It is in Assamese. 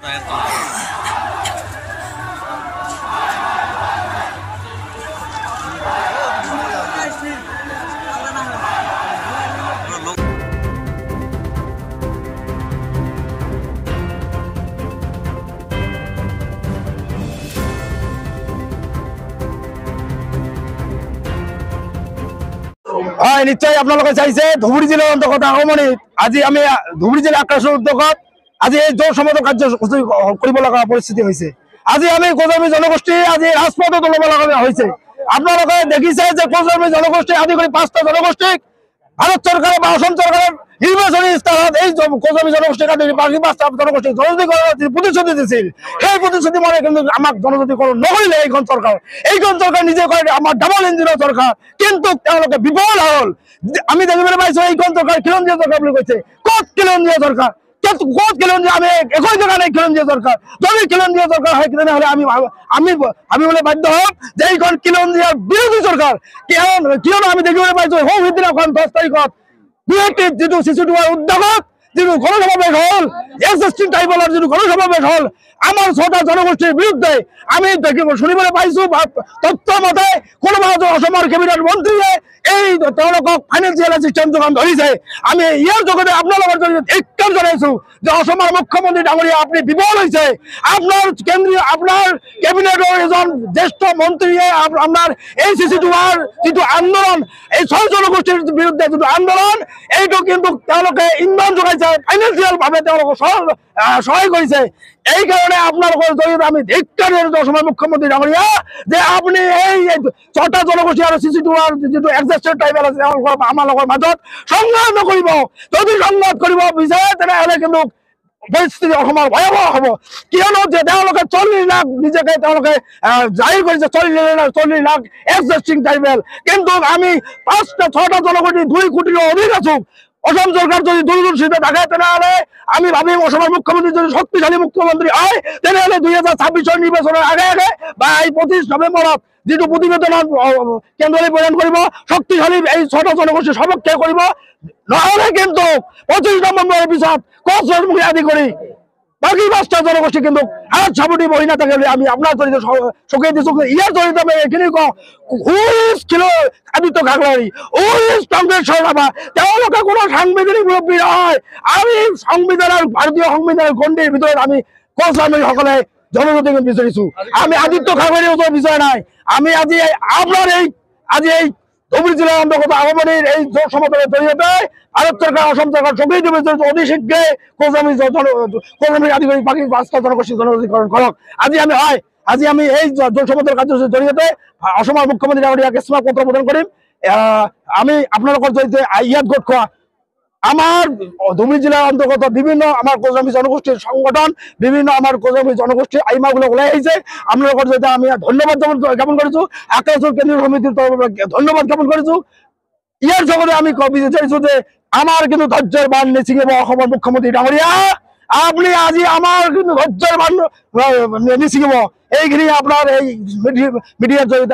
নিশ্চয় আপনাৰ চাইছে ধুবুৰী জেলাৰ অন্তৰ্গত আগমনী আজি আমি ধুবুৰী জেলা আকাশেৰ উদ্যোগত আজি এই জোৰ সমত কাৰ্য কৰিব লগা পৰিস্থিতি হৈছে। আজি আমি কোজমি জনগোষ্ঠী আজি ৰাজপথত ওলাব লগা হৈছে। আপোনালোকে দেখিছে যে কোজমি জনগোষ্ঠী আদি কৰি 5টা জনগোষ্ঠীক ভাৰত চৰকাৰে বা অসম চৰকাৰে নিৰ্বাচনী ইস্তাহাৰত এই কোজমি জনগোষ্ঠীক আদি বাকী 5টা জনগোষ্ঠীক জনজাতিকৰণৰ প্ৰতিশ্ৰুতি দিছিল। সেই প্ৰতিশ্ৰুতি মানে কিন্তু আমাক জনজাতিকৰণ নকৰিলে এইখন চৰকাৰ নিজে কয় আমাৰ ডাবল ইঞ্জিনৰ চৰকাৰ, কিন্তু তেওঁলোকে বিফল হ'ল। আমি দেখিবলৈ পাইছো এইখন চৰকাৰ খিলঞ্জীয়া চৰকাৰ বুলি কৈছে। ক'ত খিলঞ্জীয়া চৰকাৰ? ক'ত খিলঞ্জীয়া? আমি একো জেগা নাই খিলঞ্জীয়া চৰকাৰ। যদি খিলঞ্জীয়া চৰকাৰ হয় তেনেহ'লে আমি ভাবিবলৈ বাধ্য হ'ম যে এইখন খিলঞ্জীয়াৰ বিৰোধী চৰকাৰ। কিয়নো আমি দেখিবলৈ পাইছো সৌদিনাখন 10 তাৰিখত গুৱাহাটীত যিটো চিচুটোৱাৰ উদ্যোগত যিটো গণসমাৱেশ হ'ল, এক্সিষ্টিং ট্ৰাইবেলৰ যিটো গণসমাৱেশ হ'ল আমাৰ 6টা জনগোষ্ঠীৰ বিৰুদ্ধে, আমি শুনিবলৈ পাইছো তথ্য মতে কোনোবা অসমৰ কেবিনেট মন্ত্ৰীয়ে এই তেওঁলোকক ফাইনেন্সিয়েল এছিষ্টেন্স যোগান ধৰিছে। আমি ইয়াৰ যোগেদি আপোনালোকৰ জৰিয়তে ধিক্কাৰ জনাইছো যে অসমৰ মুখ্যমন্ত্ৰী ডাঙৰীয়া আপুনি বিফল হৈছে। আপোনাৰ কেবিনেটৰ এজন জ্যেষ্ঠ মন্ত্ৰীয়ে আপোনাৰ এই চিচুটোৱাৰ যিটো আন্দোলন, এই 6 জনগোষ্ঠীৰ বিৰুদ্ধে যিটো আন্দোলন, এইটো কিন্তু তেওঁলোকে ইন্ধন যোগাইছে, ফাইনেন্সিয়েল ভাৱে তেওঁলোকক সহায় কৰিছে। এই কাৰণে আপনাদেৰ জড়িয়ে আমি ধিক্কাৰ অসমেৰ মুখ্যমন্ত্ৰী ডাঙৰিয়া যে আপনি এই 6টা জনগোষ্ঠী আৰ চিচুটোৱাৰ যেটো এক্সিস্টেড ট্ৰাইবেল আছে আমাৰ মাজত সংঘাত নকৰিব। যদি সংঘাত কৰিব বিচাৰে তেনেহ'লে কিন্তু পৰিস্থিতি অসমৰ ভয়াৱহ হ'ব। কিয়নো যে তেওঁলোকে 40 লাখ নিজকে তেওঁলোকে জাহিৰ কৰিছে, 40 লাখ এক্সিস্টিং ট্রাইবেল, কিন্তু আমি 6টা জনগোষ্ঠী 2 কোটির অধিক আছো। অসম সরকার যদি দূরদর্শিতা থাকে তেনেহ'লে আমি ভাবিম অসমৰ মুখ্যমন্ত্রী যদি শক্তিশালী মুখ্যমন্ত্রী হয় তেনেহ'লে 2026 নির্বাচনের আগে বা এই 25 নভেম্বরত যিটো প্রতিবেদন কেন্দ্রলৈ প্রেরণ করব, শক্তিশালী এই 6টা জনগোষ্ঠী সপক্ষে করব। নহ'লে কিন্তু 25 নভেম্বরের পিছত কচৰমুখী আদি কৰি বাকী 5টা জনগোষ্ঠী কিন্তু হাত সাবটি বহি নাথাকে বুলি আমি আপনার জড়িত চকিয়াই দিছো। ইয়াৰ জড়িত আমি এইখিনি কওঁ, আদিত্য কাকলাৰী, কংগ্ৰেছ সভা, তেওঁলোকে কোনো সাংবিধানিক মুৰব্বী নহয়। আমি ভাৰতীয় সংবিধানৰ গণ্ডিৰ ভিতৰত আমি কচৰমুখীসকলে জনজাতিক বিচাৰিছো। আমি আদিত্য কাকলাৰীৰ ওচৰত বিচৰা নাই। আমি আজি আপোনাৰ এই ধুবুৰী জিলাৰ অন্তৰ্গত আগমনীৰ এই জোৰ সমদলৰ জৰিয়তে ভাৰত চৰকাৰ অসম চৰকাৰ চকী দিব বিচাৰিছো অতি শীঘ্ৰে কোজমি আদি কৰি বাকী 5টা জনগোষ্ঠী জনজাতিকৰণ কৰক। আজি আমি এই জোৰ সমদলৰ কাৰ্যসূচীৰ জৰিয়তে অসমৰ মুখ্যমন্ত্ৰী ডাঙৰীয়াক স্মাৰক পত্ৰ প্ৰদান কৰিম। আমি আপোনালোকৰ জৰিয়তে ইয়াত গোট খোৱা আমাৰ ধুবুৰী জিলার অন্তর্গত বিভিন্ন আমার কোজমি জনগোষ্ঠীর সংগঠন, বিভিন্ন আমার কোজমি জনগোষ্ঠী আইমাগুলো ওলাই আহিছে। আপনাদের জন্য আমি ধন্যবাদ জ্ঞাপন করেছো, আকাশৰ কেন্দ্ৰীয় সমিতিৰ তৰফ ধন্যবাদ জ্ঞাপন কৰেছো। ইয়াৰ জগতে আমি বিচাৰিছো যে আমাৰ কিন্তু ধৈৰ্যেৰ বান নিছিঙিব অসমৰ মুখ্যমন্ত্ৰী ডাঙৰীয়া। আপনি আজি আমাৰ কিন্তু ধৈৰ্যেৰ বান নিছিঙিব। এইখিনি আপনাৰ এই মিডিয়াৰ জৰিয়তে